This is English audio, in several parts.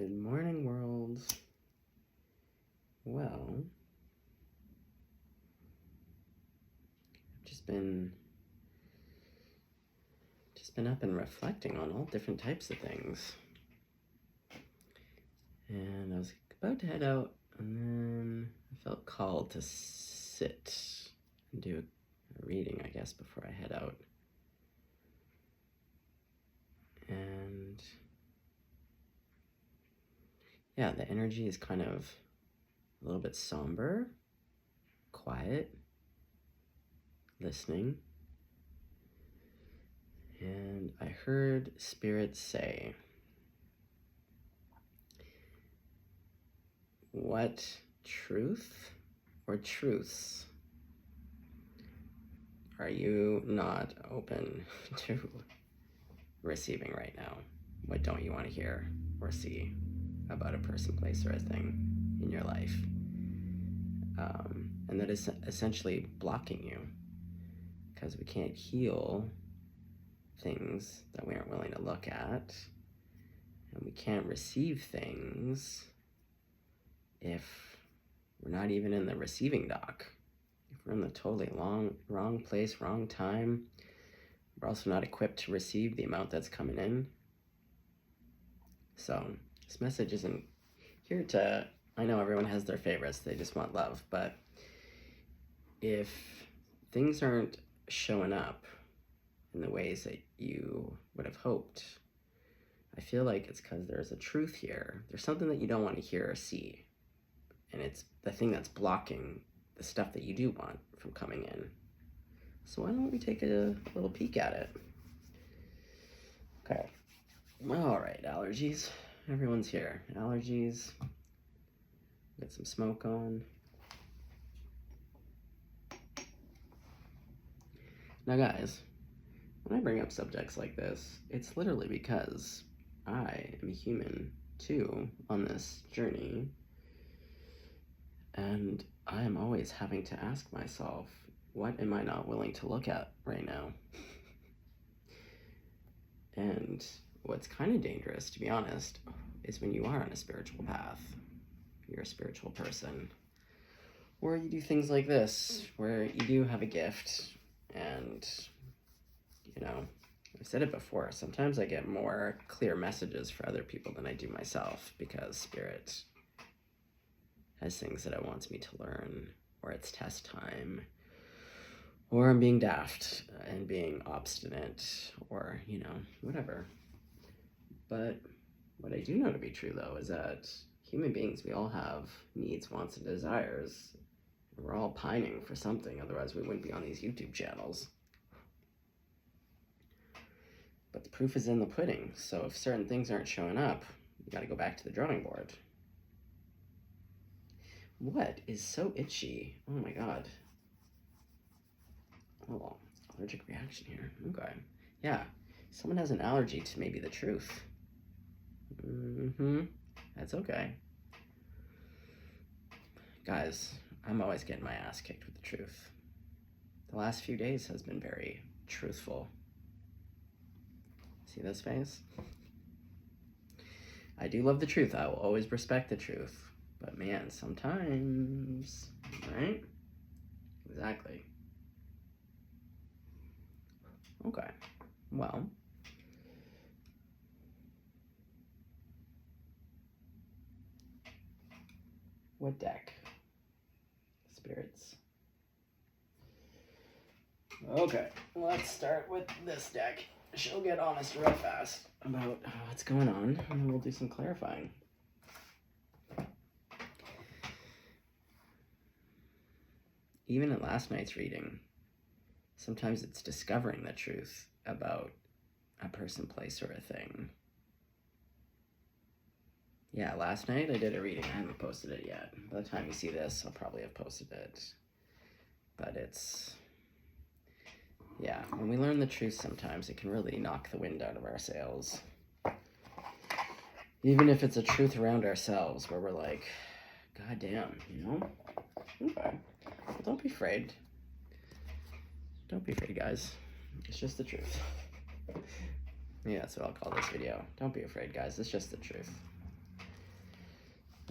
Good morning, world. Well, I've just been up and reflecting on all different types of things. And I was about to head out, and then I felt called to sit and do a reading, I guess, before I head out. And yeah, the energy is kind of a little bit somber, quiet, listening. And I heard Spirit say, what truth or truths are you not open to receiving right now? What don't you want to hear or see about a person, place, or a thing in your life? And that is essentially blocking you, because we can't heal things that we aren't willing to look at, and we can't receive things if we're not even in the receiving dock. If we're in the totally wrong place, wrong time, we're also not equipped to receive the amount that's coming in. So this message isn't here to, I know everyone has their favorites, they just want love, but if things aren't showing up in the ways that you would have hoped, I feel like it's because there's a truth here. There's something that you don't want to hear or see, and it's the thing that's blocking the stuff that you do want from coming in. So why don't we take a little peek at it? Okay. All right, allergies. Everyone's here. Allergies. Get some smoke on. Now, guys, when I bring up subjects like this, it's literally because I am a human too on this journey, and I am always having to ask myself, what am I not willing to look at right now? And what's kind of dangerous, to be honest, is when you are on a spiritual path, you're a spiritual person, or you do things like this, where you do have a gift, and, you know, I've said it before, sometimes I get more clear messages for other people than I do myself, because Spirit has things that it wants me to learn, or it's test time, or I'm being daft and being obstinate, or, you know, whatever. But what I do know to be true, though, is that human beings, we all have needs, wants, and desires. We're all pining for something, otherwise we wouldn't be on these YouTube channels. But the proof is in the pudding, so if certain things aren't showing up, you gotta go back to the drawing board. What is so itchy? Oh my god. Oh, allergic reaction here. Okay. Yeah, someone has an allergy to maybe the truth. That's okay. Guys, I'm always getting my ass kicked with the truth. The last few days has been very truthful. See this face? I do love the truth. I will always respect the truth. But man, sometimes, right? Exactly. Okay. Well, what deck? Spirits. Okay, let's start with this deck. She'll get honest real fast about what's going on, and we'll do some clarifying. Even in last night's reading, sometimes it's discovering the truth about a person, place, or a thing. Yeah, last night I did a reading. I haven't posted it yet. By the time you see this, I'll probably have posted it. But it's, yeah, when we learn the truth, sometimes it can really knock the wind out of our sails. Even if it's a truth around ourselves, where we're like, God damn, you know? Okay. Well, don't be afraid. Don't be afraid, guys. It's just the truth. Yeah, that's what I'll call this video. Don't be afraid, guys. It's just the truth.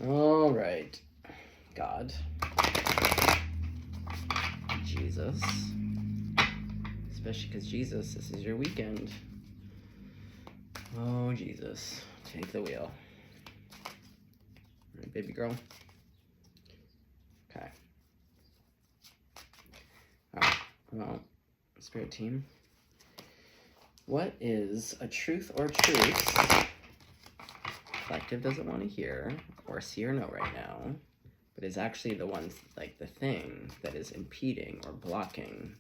All right. God. Jesus. Especially because Jesus, this is your weekend. Oh, Jesus. Take the wheel. All right, baby girl. Okay. All right. Well, Spirit team. What is a truth or truths Collective doesn't want to hear or see or know right now, but is actually the ones, like the thing that is impeding or blocking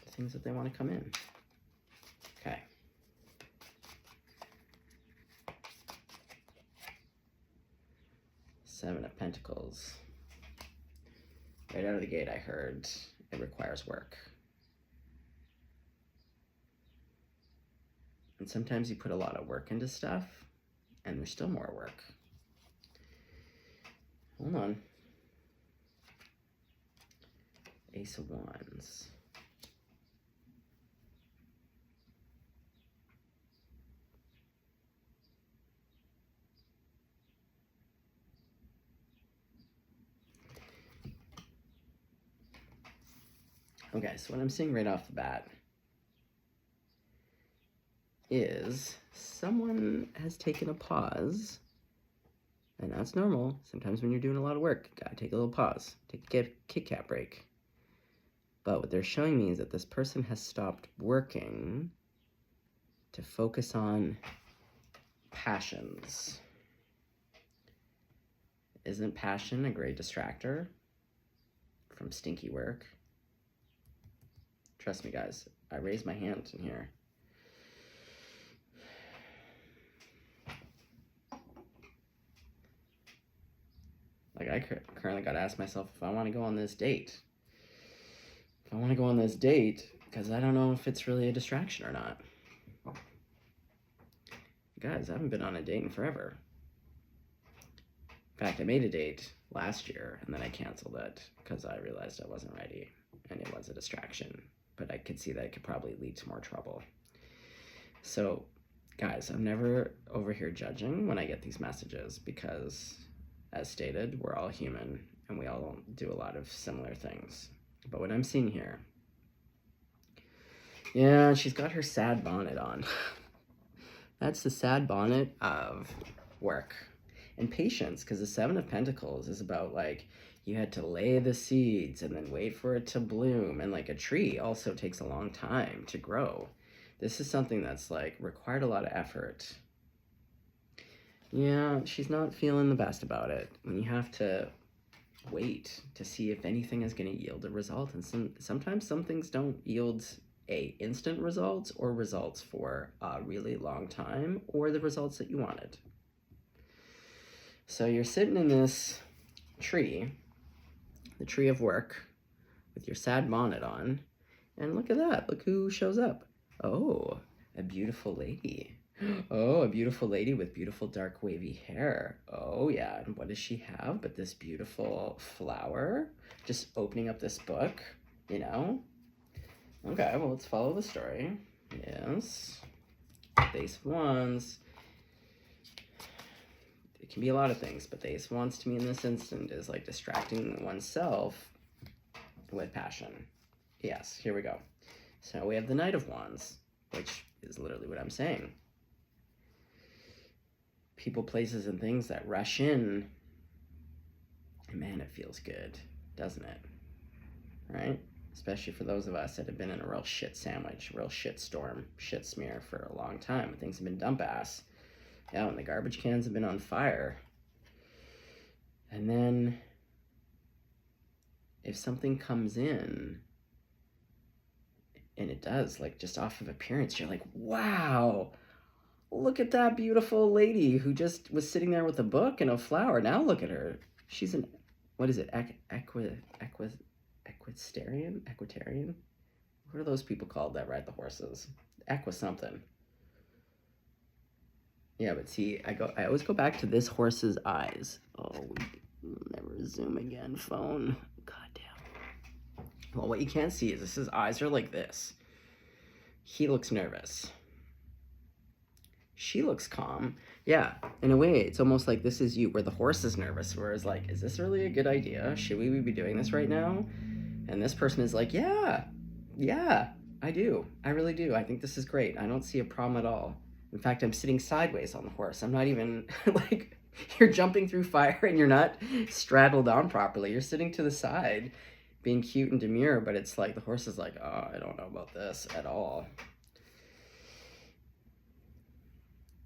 the things that they want to come in? Okay. Seven of Pentacles. Right out of the gate, I heard it requires work. And sometimes you put a lot of work into stuff, and there's still more work. Hold on. Ace of Wands. Okay, so what I'm seeing right off the bat is someone has taken a pause, and that's normal. Sometimes when you're doing a lot of work, you gotta take a little pause, take a Kit Kat break. But what they're showing me is that this person has stopped working to focus on passions. Isn't passion a great distractor from stinky work? Trust me, guys, I raised my hand in here. Like, I currently got to ask myself if I want to go on this date. If I want to go on this date, because I don't know if it's really a distraction or not. Guys, I haven't been on a date in forever. In fact, I made a date last year, and then I canceled it because I realized I wasn't ready, and it was a distraction. But I could see that it could probably lead to more trouble. So, guys, I'm never over here judging when I get these messages because, as stated, we're all human and we all do a lot of similar things. But what I'm seeing here, yeah, she's got her sad bonnet on. That's the sad bonnet of work and patience, because the Seven of Pentacles is about, like, you had to lay the seeds and then wait for it to bloom. And like a tree also takes a long time to grow. This is something that's like required a lot of effort. Yeah, she's not feeling the best about it. When you have to wait to see if anything is going to yield a result. And sometimes some things don't yield instant results or results for a really long time or the results that you wanted. So you're sitting in this tree, the tree of work, with your sad bonnet on, and look at that. Look who shows up. Oh, a beautiful lady. Oh, a beautiful lady with beautiful dark wavy hair. Oh yeah, and what does she have but this beautiful flower? Just opening up this book, you know? Okay, well, let's follow the story. Yes. The Ace of Wands. It can be a lot of things, but the Ace of Wands to me in this instant is like distracting oneself with passion. Yes, here we go. So we have the Knight of Wands, which is literally what I'm saying. People, places, and things that rush in, and man, it feels good, doesn't it? Right? Especially for those of us that have been in a real shit sandwich, real shit storm, shit smear for a long time. Things have been dump ass. Yeah, when the garbage cans have been on fire. And then if something comes in, and it does, like just off of appearance, you're like, wow, look at that beautiful lady who just was sitting there with a book and a flower. Now look at her. She's an, what is it, equestrian? What are those people called that ride the horses? Something. Yeah, but see, I always go back to this horse's eyes. Oh, we'll never zoom again, phone. Goddamn. Well, what you can't see is his eyes are like this. He looks nervous. She looks calm. Yeah, in a way, it's almost like this is you, where the horse is nervous, where it's like, is this really a good idea? Should we be doing this right now? And this person is like, yeah, I do. I really do. I think this is great. I don't see a problem at all. In fact, I'm sitting sideways on the horse. I'm not even like, you're jumping through fire and you're not straddled on properly. You're sitting to the side, being cute and demure, but it's like the horse is like, oh, I don't know about this at all.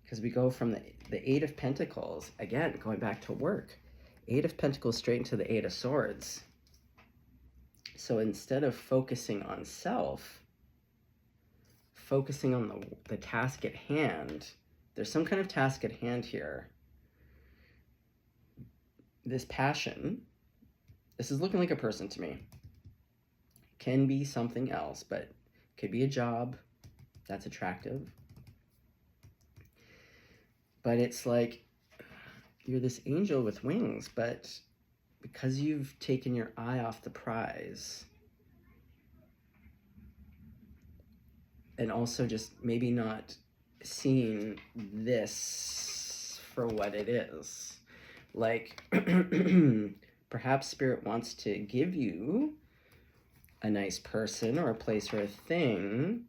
Because we go from the Eight of Pentacles, again, going back to work, Eight of Pentacles straight into the Eight of Swords. So instead of focusing on self, focusing on the task at hand, there's some kind of task at hand here. This passion, this is looking like a person to me. Can be something else, but could be a job that's attractive. But it's like you're this angel with wings, but because you've taken your eye off the prize, and also just maybe not seeing this for what it is. Like, perhaps Spirit wants to give you a nice person or a place or a thing,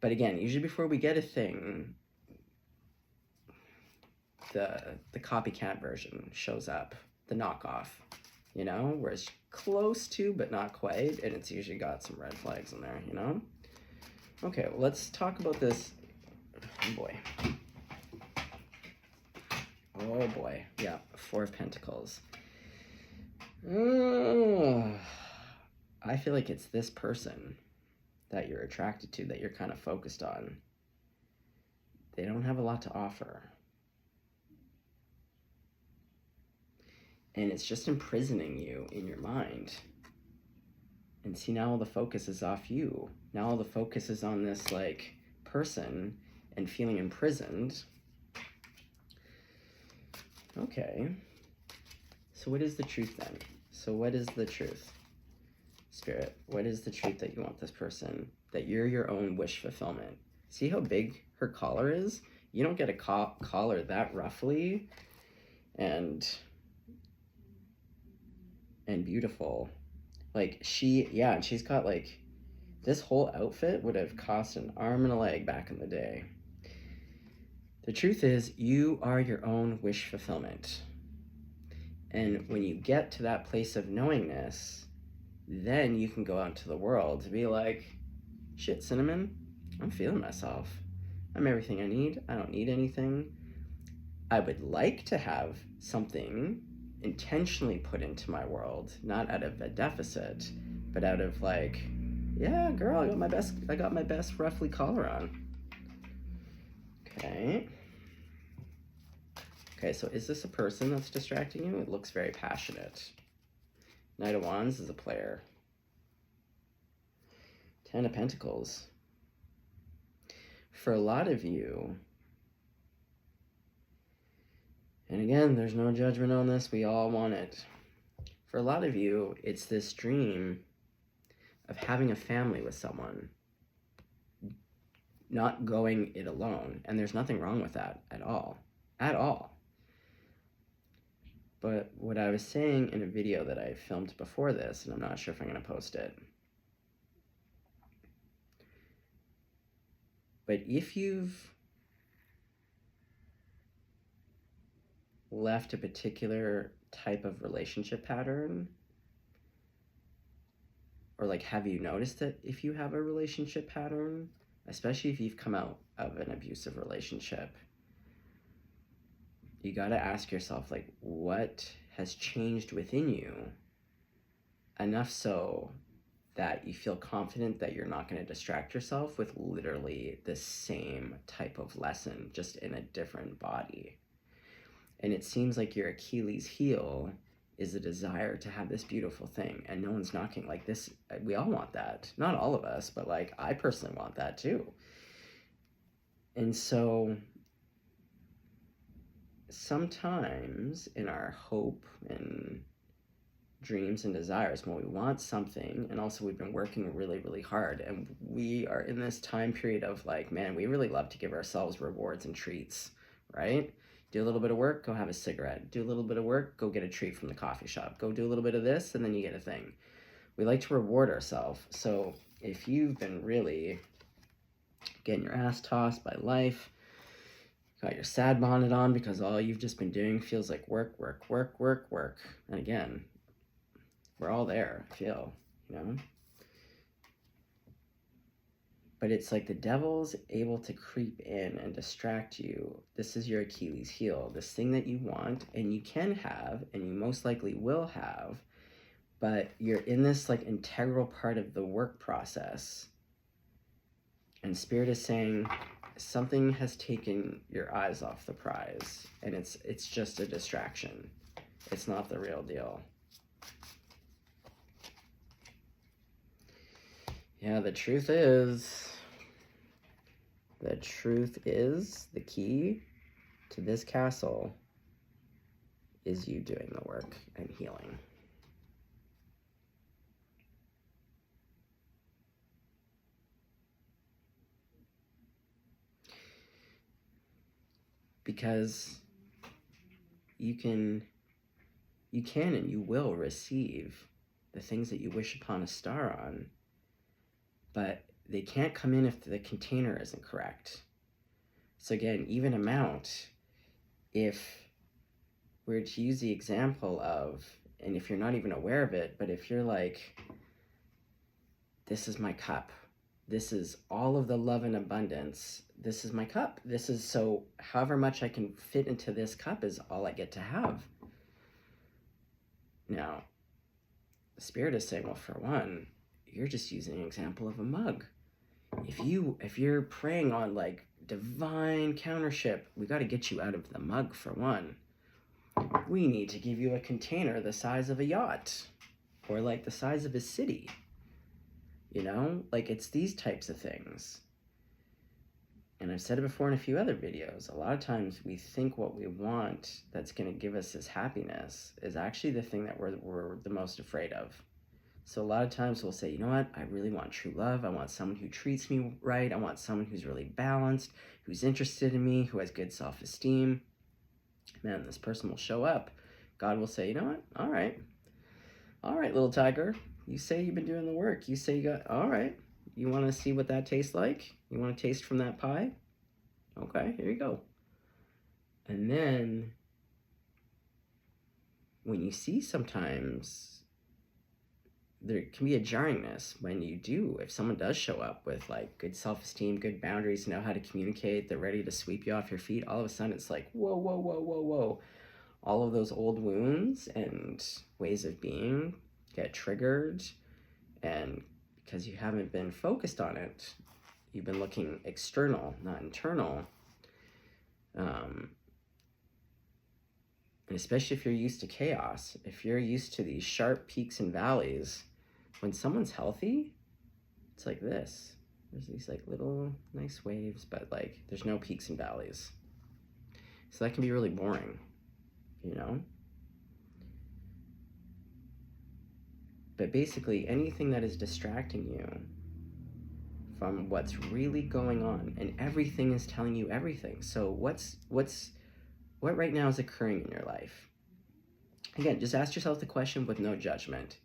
but again, usually before we get a thing, the copycat version shows up, the knockoff, you know, where it's close to but not quite, and it's usually got some red flags in there, you know. Okay, well, let's talk about this. Oh boy. Oh boy. Yeah, Four of Pentacles. I feel like it's this person that you're attracted to, that you're kind of focused on. They don't have a lot to offer. And it's just imprisoning you in your mind. And see, now all the focus is off you. Now all the focus is on this, like, person and feeling imprisoned. Okay. So what is the truth then? So what is the truth? Spirit, what is the truth that you want this person? That you're your own wish fulfillment. See how big her collar is? You don't get a collar that roughly and beautiful. Like, and she's got, like, this whole outfit would have cost an arm and a leg back in the day. The truth is, you are your own wish fulfillment. And when you get to that place of knowingness, then you can go out into the world to be like, shit, Cinnamon, I'm feeling myself. I'm everything I need. I don't need anything. I would like to have something intentionally put into my world, not out of a deficit, but out of like, yeah, girl, I got my best roughly collar on. Okay. Okay, so is this a person that's distracting you? It looks very passionate. Knight of Wands is a player. Ten of Pentacles. For a lot of you, and again, there's no judgment on this, we all want it. For a lot of you, it's this dream of having a family with someone, not going it alone. And there's nothing wrong with that at all. At all. But what I was saying in a video that I filmed before this, and I'm not sure if I'm going to post it, but if you've left a particular type of relationship pattern, or like, have you noticed that if you have a relationship pattern, especially if you've come out of an abusive relationship, you got to ask yourself, like, what has changed within you enough so that you feel confident that you're not going to distract yourself with literally the same type of lesson, just in a different body. And it seems like your Achilles heel is a desire to have this beautiful thing, and no one's knocking. Like, this, we all want that. Not all of us, but like, I personally want that too. And so sometimes in our hope and dreams and desires, when we want something, and also we've been working really, really hard, and we are in this time period of like, man, we really love to give ourselves rewards and treats, right? Do a little bit of work, go have a cigarette. Do a little bit of work, go get a treat from the coffee shop. Go do a little bit of this, and then you get a thing. We like to reward ourselves. So if you've been really getting your ass tossed by life, got your sad bonnet on because all you've just been doing feels like work, work, work, work, work. And again, we're all there, I feel, you know? But it's like the devil's able to creep in and distract you. This is your Achilles heel, this thing that you want and you can have, and you most likely will have, but you're in this like integral part of the work process. And Spirit is saying something has taken your eyes off the prize, and it's just a distraction. It's not the real deal. Yeah, the truth is the key to this castle is you doing the work and healing. Because you can and you will receive the things that you wish upon a star on, but they can't come in if the container isn't correct. So again, even amount, if we're to use the example of, and if you're not even aware of it, but if you're like, this is my cup, this is all of the love and abundance, this is my cup, this is, so however much I can fit into this cup is all I get to have. Now, the Spirit is saying, well, for one, you're just using an example of a mug. If you're preying on like divine countership, we got to get you out of the mug for one. We need to give you a container the size of a yacht, or like the size of a city. You know, like it's these types of things. And I've said it before in a few other videos, a lot of times we think what we want that's going to give us this happiness is actually the thing that we're the most afraid of. So a lot of times we'll say, you know what, I really want true love. I want someone who treats me right. I want someone who's really balanced, who's interested in me, who has good self-esteem. Man, this person will show up. God will say, you know what, all right, little tiger, you say you've been doing the work. You say you got, all right, you want to see what that tastes like? You want to taste from that pie? Okay, here you go. And then when you see sometimes there can be a jarringness when you do, if someone does show up with like good self-esteem, good boundaries, know how to communicate, they're ready to sweep you off your feet, all of a sudden it's like, whoa, whoa, whoa, whoa, whoa. All of those old wounds and ways of being get triggered, and because you haven't been focused on it, you've been looking external, not internal. And especially if you're used to chaos, if you're used to these sharp peaks and valleys, when someone's healthy, it's like this. There's these like little nice waves, but like there's no peaks and valleys. So that can be really boring, you know? But basically anything that is distracting you from what's really going on, and everything is telling you everything. So what right now is occurring in your life? Again, just ask yourself the question with no judgment.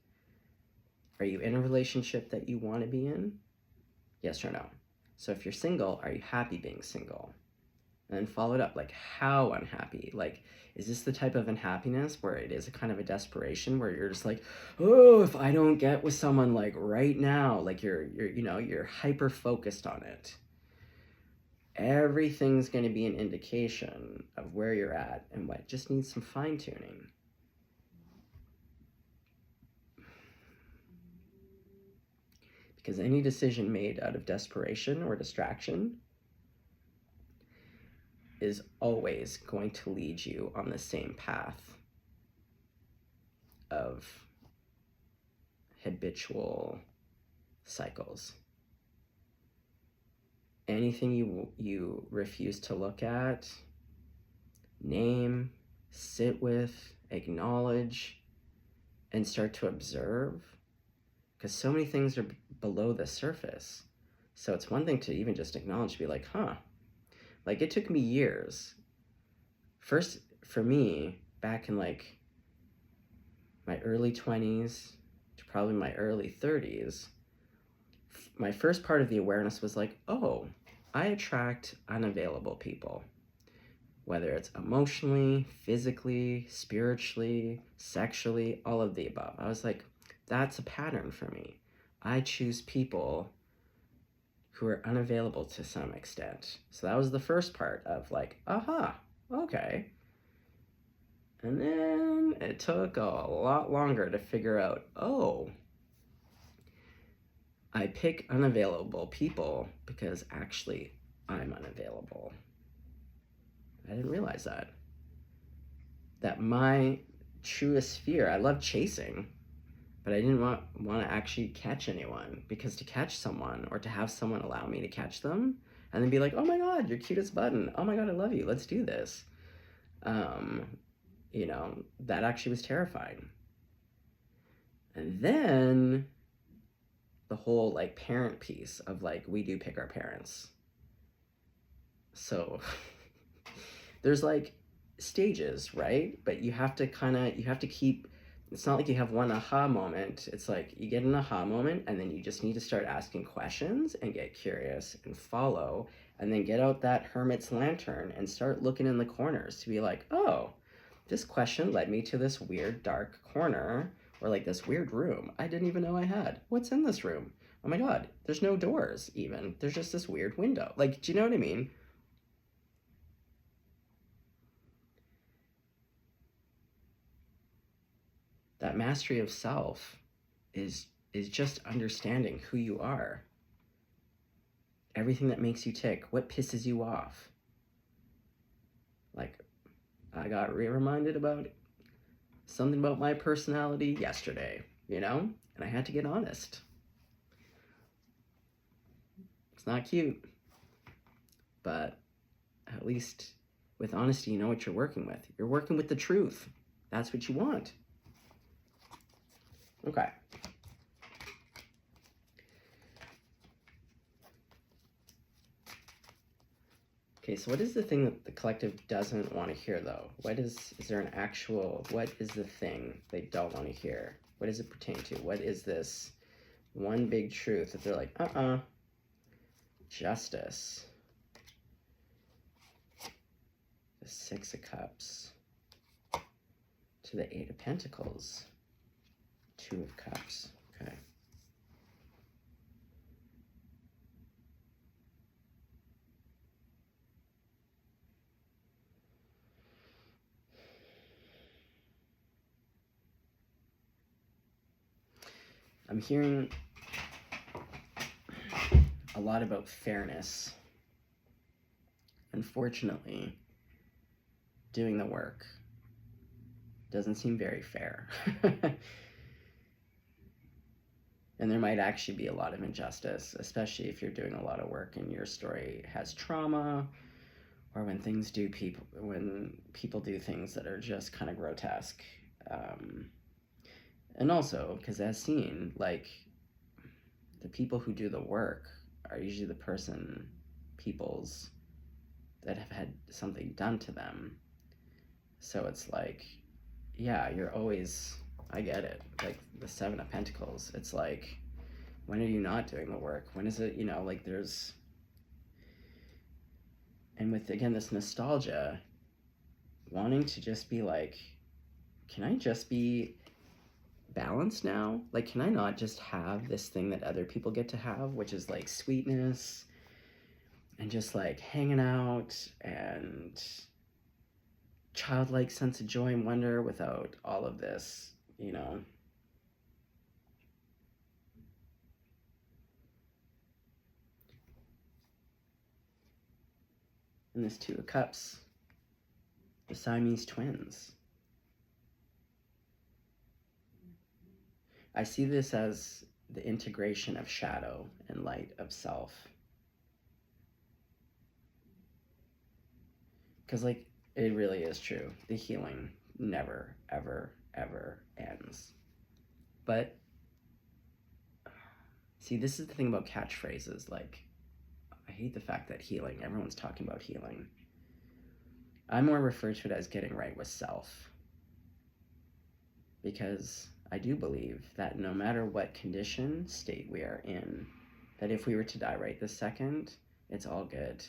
Are you in a relationship that you want to be in? Yes or no? So if you're single, are you happy being single? And then follow it up, like how unhappy? Like, is this the type of unhappiness where it is a kind of a desperation where you're just like, oh, if I don't get with someone like right now, like you're hyper focused on it. Everything's going to be an indication of where you're at and what just needs some fine tuning. Because any decision made out of desperation or distraction is always going to lead you on the same path of habitual cycles. Anything you refuse to look at, name, sit with, acknowledge, and start to observe, because so many things are below the surface. So it's one thing to even just acknowledge, be like, huh. Like, it took me years. First, for me, back in like my early 20s to probably my early 30s, my first part of the awareness was like, oh, I attract unavailable people, whether it's emotionally, physically, spiritually, sexually, all of the above. I was like, that's a pattern for me. I choose people who are unavailable to some extent. So that was the first part of like, aha, okay. And then it took a lot longer to figure out, oh, I pick unavailable people because actually I'm unavailable. I didn't realize that. That my truest fear, I love chasing, but I didn't want to actually catch anyone, because to catch someone or to have someone allow me to catch them and then be like, oh my God, you're cute as a button. Oh my God, I love you. Let's do this. You know, that actually was terrifying. And then the whole like parent piece of like, we do pick our parents. So there's like stages, right? But you have to keep, it's not like you have one aha moment. It's like you get an aha moment and then you just need to start asking questions and get curious and follow, and then get out that hermit's lantern and start looking in the corners to be like, oh, this question led me to this weird dark corner, or like this weird room I didn't even know I had. What's in this room? Oh my God, there's no doors even. There's just this weird window. Like, do you know what I mean? That mastery of self is just understanding who you are. Everything that makes you tick, what pisses you off. Like, I got reminded about something about my personality yesterday, you know? And I had to get honest. It's not cute, but at least with honesty, you know what you're working with. You're working with the truth. That's what you want. Okay. Okay, so what is the thing that the collective doesn't want to hear, though? What is there an actual, what is the thing they don't want to hear? What does it pertain to? What is this one big truth that they're like, justice. The Six of Cups to the Eight of Pentacles. Two of Cups. Okay. I'm hearing a lot about fairness. Unfortunately, doing the work doesn't seem very fair. And there might actually be a lot of injustice, especially if you're doing a lot of work and your story has trauma, or when people do things that are just kind of grotesque. And also, because as seen, like, the people who do the work are usually the peoples that have had something done to them. So it's like, yeah, you're always, I get it. Like the Seven of Pentacles, it's like, when are you not doing the work? When is it, like there's, and with, again, this nostalgia, wanting to just be like, can I just be balanced now? Like, can I not just have this thing that other people get to have, which is like sweetness and just like hanging out and childlike sense of joy and wonder without all of this, And this Two of Cups, the Siamese twins. I see this as the integration of shadow and light of self. Because, like, it really is true. The healing never, ever, ever ends. But see, this is the thing about catchphrases. Like, I hate the fact that healing, everyone's talking about healing. I more refer to it as getting right with self. Because I do believe that no matter what condition, state we are in, that if we were to die right this second, it's all good.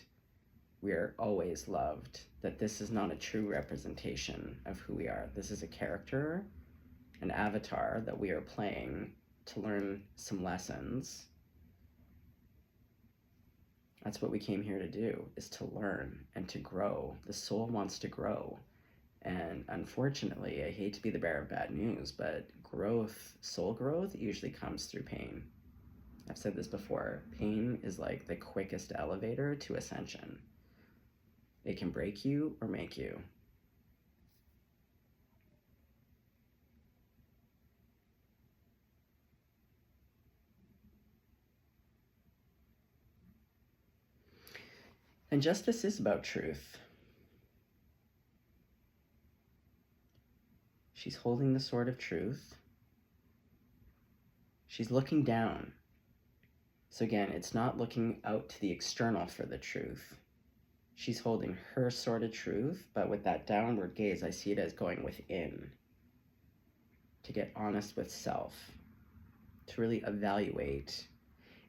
We are always loved. That this is not a true representation of who we are. This is a character, an avatar that we are playing to learn some lessons. That's what we came here to do, is to learn and to grow. The soul wants to grow. And unfortunately, I hate to be the bearer of bad news, but growth, soul growth, usually comes through pain. I've said this before. Pain is like the quickest elevator to ascension. It can break you or make you. And justice is about truth. She's holding the sword of truth. She's looking down. So again, it's not looking out to the external for the truth. She's holding her sword of truth, but with that downward gaze, I see it as going within. To get honest with self. To really evaluate.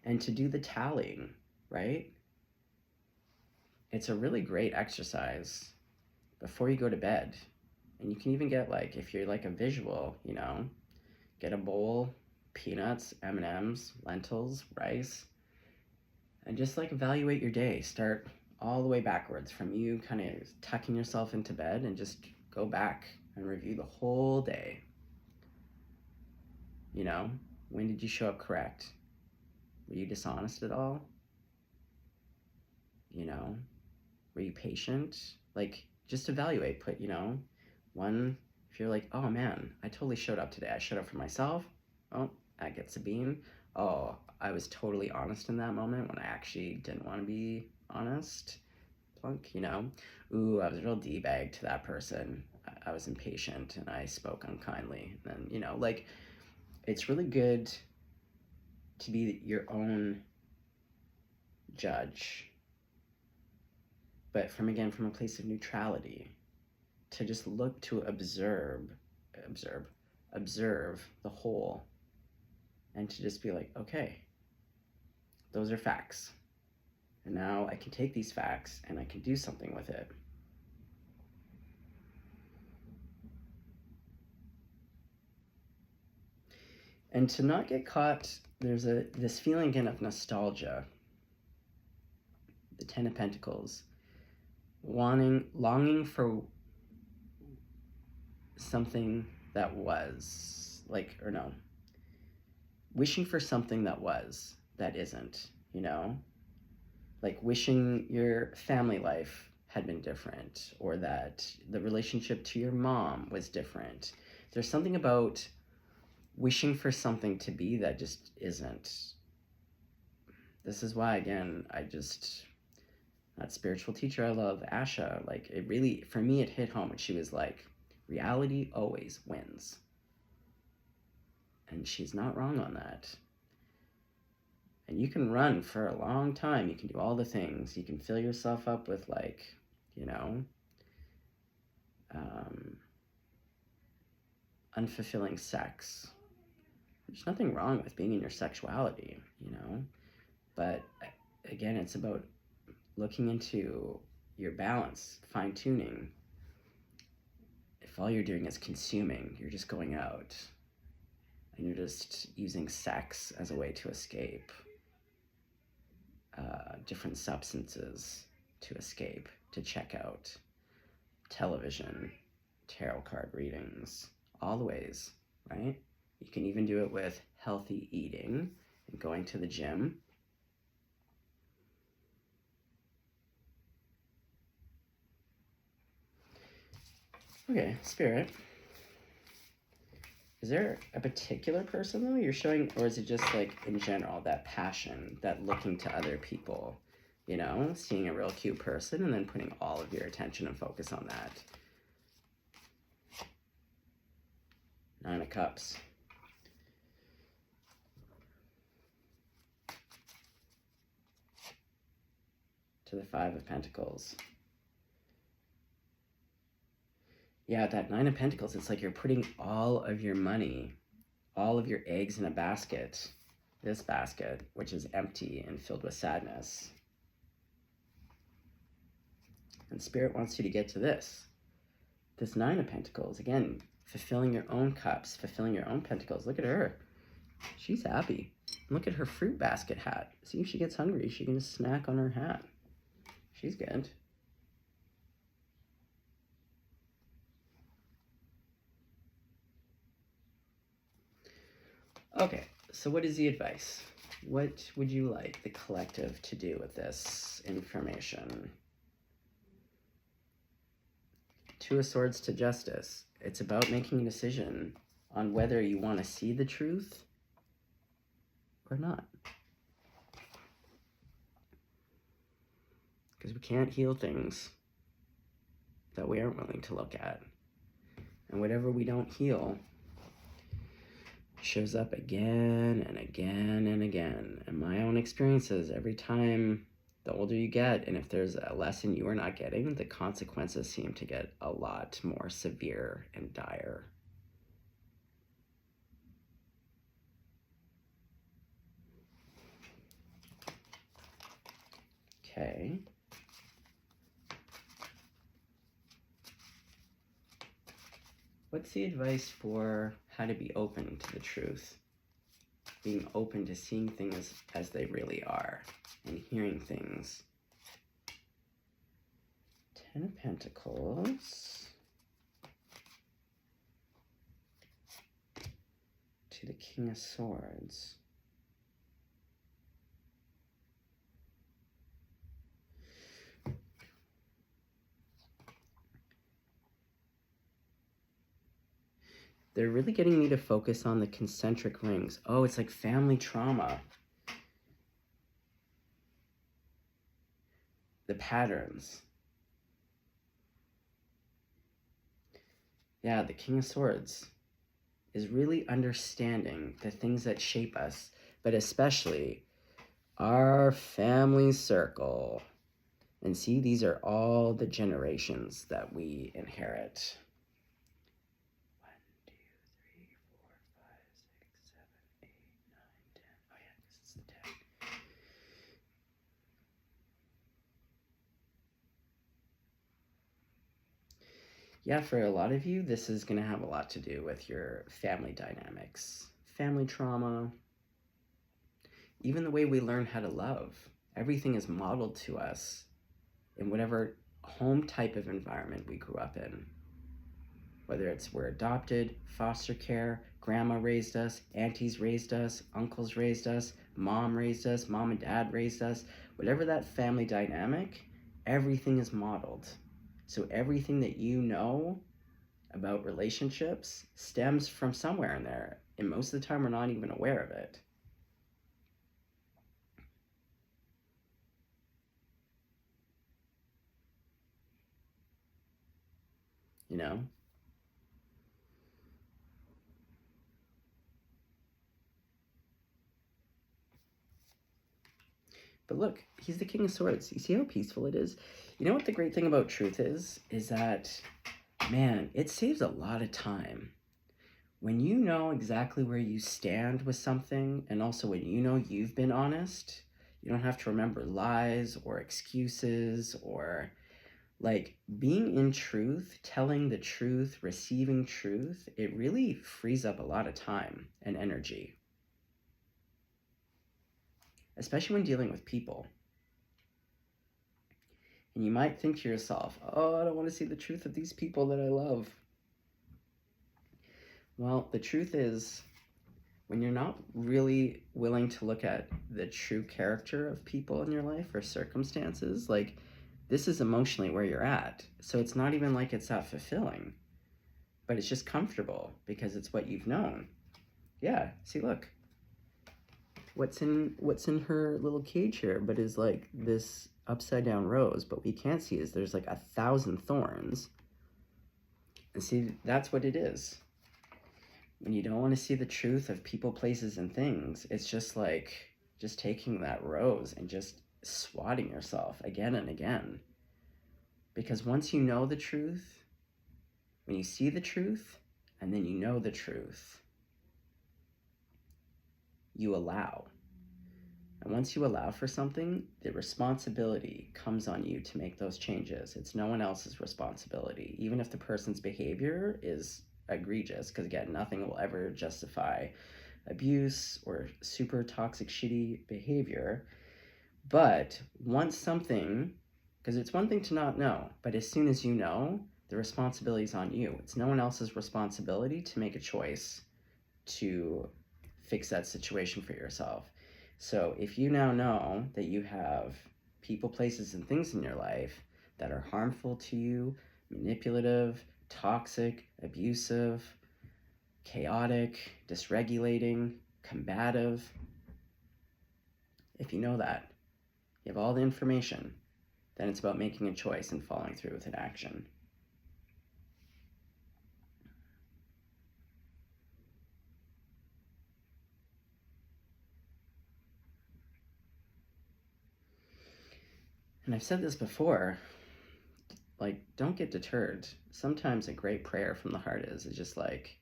And to do the tallying, right? It's a really great exercise before you go to bed. And you can even get, like, if you're like a visual, you know, get a bowl, peanuts, M&Ms, lentils, rice, and just like evaluate your day. Start all the way backwards from you kind of tucking yourself into bed, and just go back and review the whole day. You know, when did you show up correct? Were you dishonest at all? You know, were you patient? Like, just evaluate, put, you know, one, if you're like, oh man, I totally showed up today. I showed up for myself. Oh, that gets a bean. Oh, I was totally honest in that moment when I actually didn't want to be honest. Plunk, you know. Ooh, I was a real D-bag to that person. I was impatient and I spoke unkindly. And, you know, like, it's really good to be your own judge. But from a place of neutrality. To just look to observe the whole, and to just be like, okay, those are facts, and now I can take these facts and I can do something with it. And to not get caught, there's this feeling again of nostalgia, the Ten of Pentacles, longing for something that was, like, or no, wishing for something that was, that isn't, you know? Like wishing your family life had been different, or that the relationship to your mom was different. There's something about wishing for something to be that just isn't. This is why, again, that spiritual teacher I love, Asha, like, it really, for me, it hit home when she was like, reality always wins. And she's not wrong on that. And you can run for a long time. You can do all the things. You can fill yourself up with, like, you know, unfulfilling sex. There's nothing wrong with being in your sexuality, you know. But again, it's about looking into your balance, fine-tuning. If all you're doing is consuming, you're just going out and you're just using sex as a way to escape, different substances to escape, to check out, television, tarot card readings, all the ways, right? You can even do it with healthy eating and going to the gym. Okay, Spirit. Is there a particular person, though, you're showing, or is it just, like, in general, that passion, that looking to other people, you know, seeing a real cute person and then putting all of your attention and focus on that? Nine of Cups. to the Five of Pentacles. Yeah, that Nine of Pentacles, it's like you're putting all of your money, all of your eggs in a basket. This basket, which is empty and filled with sadness. And Spirit wants you to get to this. This Nine of Pentacles, again, fulfilling your own cups, fulfilling your own pentacles. Look at her. She's happy. Look at her fruit basket hat. See, if she gets hungry, she can just snack on her hat. She's good. Okay, so what is the advice? What would you like the collective to do with this information? Two of Swords to Justice. It's about making a decision on whether you want to see the truth or not. Because we can't heal things that we aren't willing to look at. And whatever we don't heal shows up again and again and again. And my own experiences, every time, the older you get, and if there's a lesson you are not getting, the consequences seem to get a lot more severe and dire. Okay. What's the advice for how to be open to the truth? Being open to seeing things as they really are and hearing things. Ten of Pentacles to the King of Swords. They're really getting me to focus on the concentric rings. Oh, it's like family trauma. The patterns. Yeah, the King of Swords is really understanding the things that shape us, but especially our family circle. And see, these are all the generations that we inherit. 1, 2, 3, 4, 5, 6, 7, 8, 9, 10. Oh yeah, this is the 10. Yeah, for a lot of you, this is going to have a lot to do with your family dynamics, family trauma, even the way we learn how to love. Everything is modeled to us in whatever home type of environment we grew up in. Whether it's we're adopted, foster care, grandma raised us, aunties raised us, uncles raised us, mom raised us, mom and dad raised us, whatever that family dynamic, everything is modeled. So everything that you know about relationships stems from somewhere in there. And most of the time, we're not even aware of it. You know? But look, he's the King of Swords. You see how peaceful it is? You know what the great thing about truth is that, man, it saves a lot of time. When you know exactly where you stand with something, and also when you know you've been honest, you don't have to remember lies or excuses or, like, being in truth, telling the truth, receiving truth, it really frees up a lot of time and energy. Especially when dealing with people. And you might think to yourself, oh, I don't want to see the truth of these people that I love. Well, the truth is, when you're not really willing to look at the true character of people in your life or circumstances, like, this is emotionally where you're at. So it's not even like it's that fulfilling, but it's just comfortable because it's what you've known. Yeah, see, look. What's in her little cage here, but is like this upside down rose, but we can't see is there's like 1,000 thorns. And see, that's what it is. When you don't want to see the truth of people, places, and things, it's just like just taking that rose and just swatting yourself again and again. Because once you know the truth, when you see the truth, and then you know the truth, you allow. And once you allow for something, the responsibility comes on you to make those changes. It's no one else's responsibility, even if the person's behavior is egregious, because again, nothing will ever justify abuse or super toxic, shitty behavior. But once something, because it's one thing to not know, but as soon as you know, the responsibility is on you. It's no one else's responsibility to make a choice to fix that situation for yourself. So if you now know that you have people, places, and things in your life that are harmful to you, manipulative, toxic, abusive, chaotic, dysregulating, combative, if you know that, you have all the information, then it's about making a choice and following through with an action. And I've said this before, like, don't get deterred. Sometimes a great prayer from the heart is just like,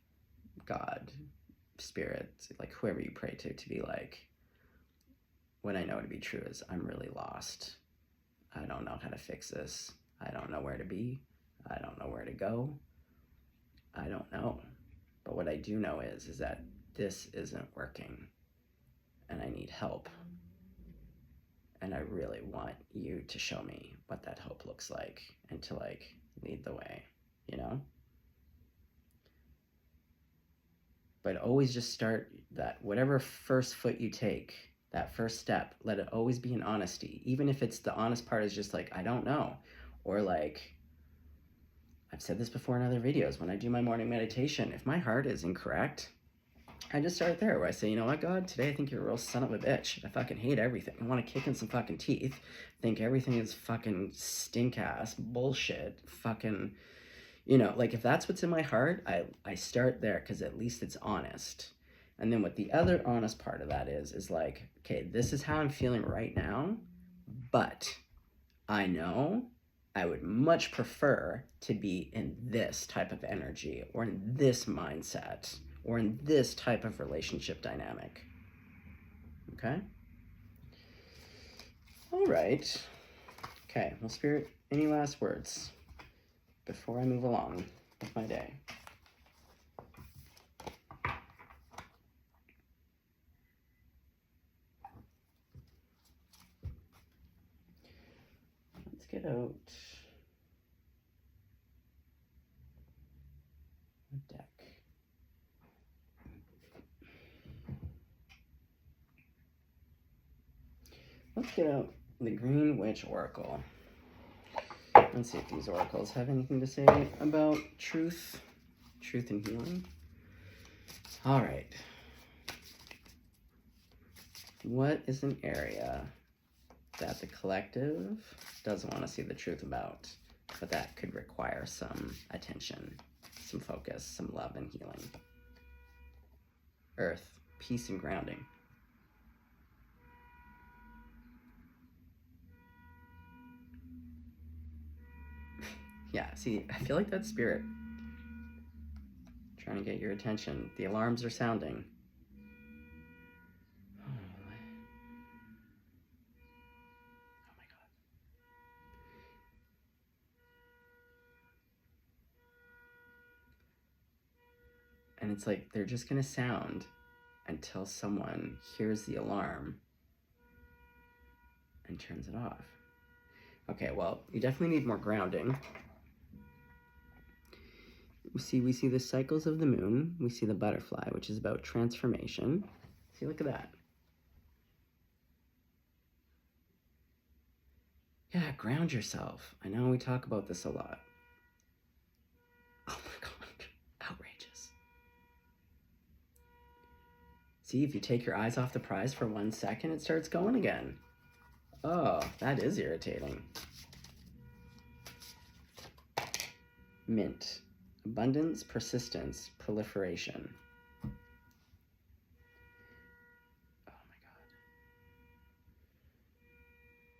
God, spirit, like whoever you pray to be like, what I know to be true is I'm really lost. I don't know how to fix this. I don't know where to be. I don't know where to go. I don't know. But what I do know is that this isn't working and I need help. And I really want you to show me what that hope looks like and to like lead the way, you know? But always just start that, whatever first foot you take, that first step, let it always be in honesty. Even if it's the honest part is just like, I don't know. Or like, I've said this before in other videos, when I do my morning meditation, if my heart is incorrect, I just start there where I say, you know what, God, today I think you're a real son of a bitch. I fucking hate everything. I want to kick in some fucking teeth. Think everything is fucking stink ass bullshit. Fucking, you know, like if that's what's in my heart, I start there because at least it's honest. And then what the other honest part of that is like, okay, this is how I'm feeling right now, but I know I would much prefer to be in this type of energy or in this mindset or in this type of relationship dynamic. Okay? All right. Okay, well, Spirit, any last words before I move along with my day? Let's get out a deck. Let's get out the Green Witch Oracle. Let's see if these oracles have anything to say about truth and healing. All right. What is an area that the collective doesn't want to see the truth about, but that could require some attention, some focus, some love and healing? Earth, peace and grounding. Yeah, see, I feel like that's spirit trying to get your attention. The alarms are sounding. Oh my God. And it's like they're just gonna sound until someone hears the alarm and turns it off. Okay, well, you definitely need more grounding. We see the cycles of the moon. We see the butterfly, which is about transformation. See, look at that. Yeah, ground yourself. I know we talk about this a lot. Oh my God, outrageous. See, if you take your eyes off the prize for 1 second, it starts going again. Oh, that is irritating. Mint. Abundance, persistence, proliferation. Oh my God.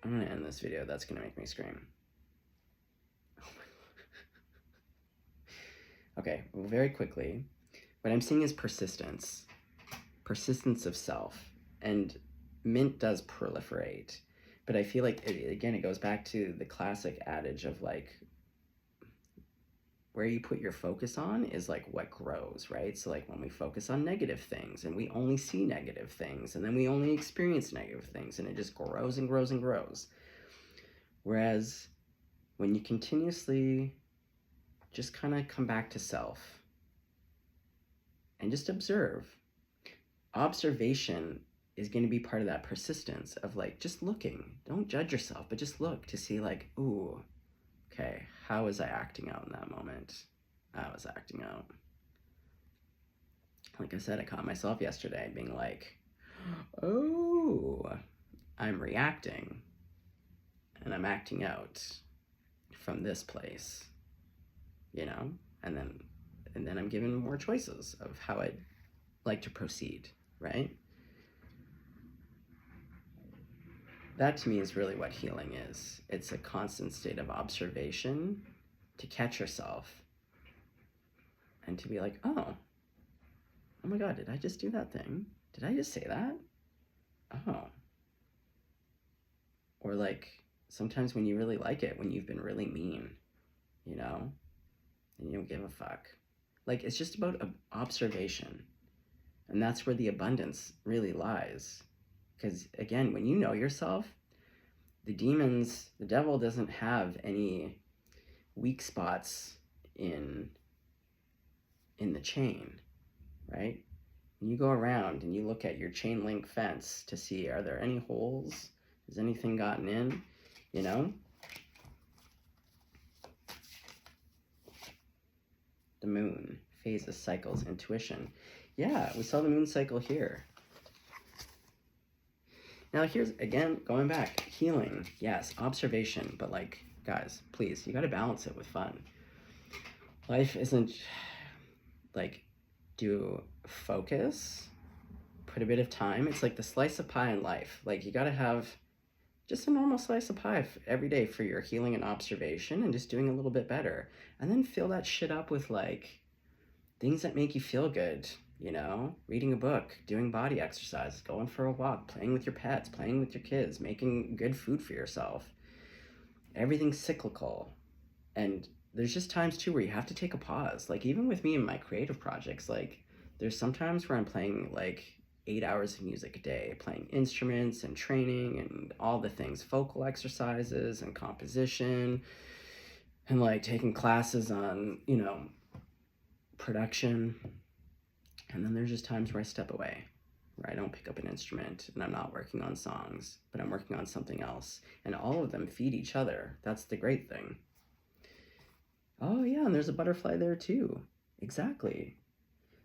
this video that's going to make me scream. Oh my. Okay, well, very quickly, what I'm seeing is persistence of self, and mint does proliferate, but I feel like it goes back to the classic adage of like, where you put your focus on is like what grows, right? So like when we focus on negative things and we only see negative things, and then we only experience negative things, and it just grows and grows and grows. Whereas when you continuously just kind of come back to self and just observe, observation is going to be part of that persistence of like just looking. Don't judge yourself, but just look to see like, ooh, okay, how was I acting out in that moment? I was acting out. Like I said, I caught myself yesterday being like, oh, I'm reacting and I'm acting out from this place, you know? And then I'm given more choices of how I'd like to proceed, right? That to me is really what healing is. It's a constant state of observation to catch yourself and to be like, oh my God, did I just do that thing? Did I just say that? Oh. Or like sometimes when you really like it, when you've been really mean, you know, and you don't give a fuck. Like it's just about observation. And that's where the abundance really lies. Because again, when you know yourself, the devil doesn't have any weak spots in the chain, right? When you go around and you look at your chain link fence to see, are there any holes? Has anything gotten in? You know? The moon, phases, cycles, intuition. Yeah, we saw the moon cycle here. Now here's, again, going back, healing, yes, observation, but like, guys, please, you gotta balance it with fun. Life isn't, like, do focus, put a bit of time. It's like the slice of pie in life. Like, you gotta have just a normal slice of pie every day for your healing and observation and just doing a little bit better. And then fill that shit up with, like, things that make you feel good. You know, reading a book, doing body exercise, going for a walk, playing with your pets, playing with your kids, making good food for yourself. Everything's cyclical. And there's just times too where you have to take a pause. Like even with me and my creative projects, like there's sometimes where I'm playing like 8 hours of music a day, playing instruments and training and all the things, vocal exercises and composition, and like taking classes on, you know, production. And then there's just times where I step away, where I don't pick up an instrument and I'm not working on songs, but I'm working on something else. And all of them feed each other. That's the great thing. Oh yeah, and there's a butterfly there too. Exactly.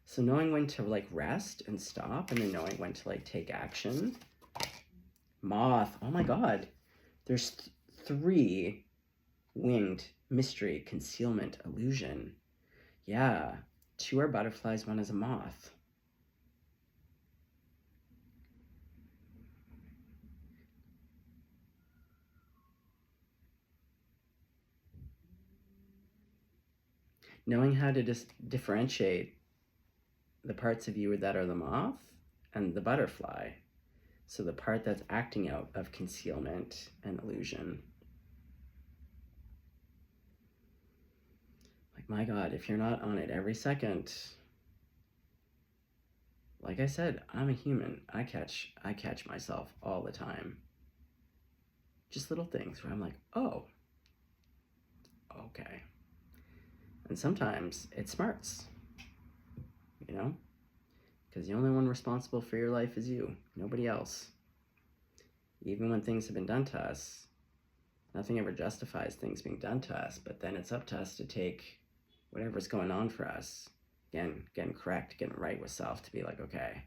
So knowing when to like rest and stop, and then knowing when to like take action. Moth, oh my God. There's 3 winged mystery, concealment, illusion. Yeah. 2 are butterflies, 1 is a moth. Knowing how to differentiate the parts of you that are the moth and the butterfly. So the part that's acting out of concealment and illusion. My God, if you're not on it every second, like I said, I'm a human. I catch myself all the time. Just little things where I'm like, oh, okay. And sometimes it smarts, you know? Because the only one responsible for your life is you, nobody else. Even when things have been done to us, nothing ever justifies things being done to us, but then it's up to us to take whatever's going on for us, getting correct, getting right with self, to be like, okay,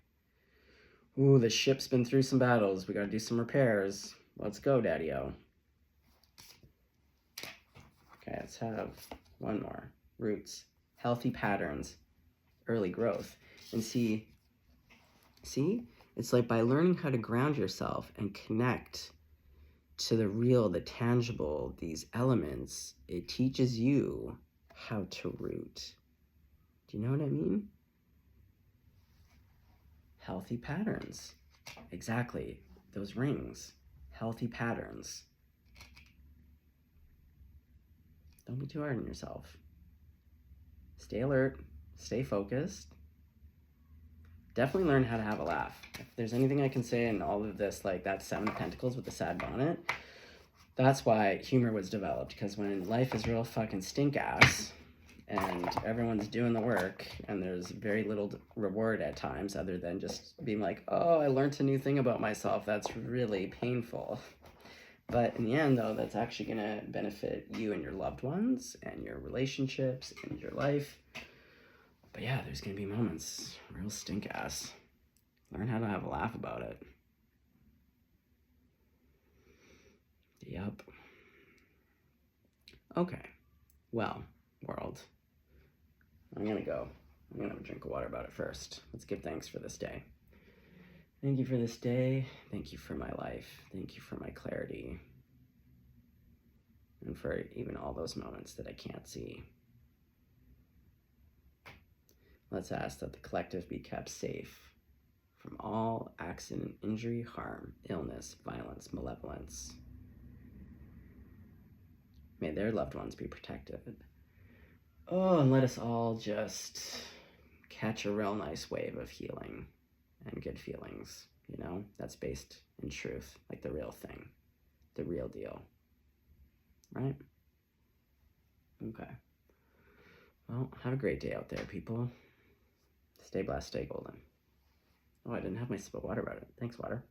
ooh, the ship's been through some battles, we gotta do some repairs, let's go, daddy-o. Okay, let's have one more. Roots, healthy patterns, early growth. And see, it's like by learning how to ground yourself and connect to the real, the tangible, these elements, it teaches you how to root. Do you know what I mean? Healthy patterns. Exactly. Those rings. Healthy patterns. Don't be too hard on yourself. Stay alert. Stay focused. Definitely learn how to have a laugh. If there's anything I can say in all of this, like that Seven of Pentacles with the sad bonnet, that's why humor was developed. Because when life is real fucking stink ass and everyone's doing the work and there's very little reward at times other than just being like, oh, I learned a new thing about myself, that's really painful. But in the end, though, that's actually going to benefit you and your loved ones and your relationships and your life. But yeah, there's going to be moments real stink ass. Learn how to have a laugh about it. Yep. Okay. Well, world. I'm going to go. I'm going to have a drink of water about it first. Let's give thanks for this day. Thank you for this day. Thank you for my life. Thank you for my clarity. And for even all those moments that I can't see. Let's ask that the collective be kept safe from all accident, injury, harm, illness, violence, malevolence. May their loved ones be protected. Oh, and let us all just catch a real nice wave of healing and good feelings, you know? That's based in truth, like the real thing, the real deal, right? Okay. Well, have a great day out there, people. Stay blessed, stay golden. Oh, I didn't have my sip of water about it. Thanks, water.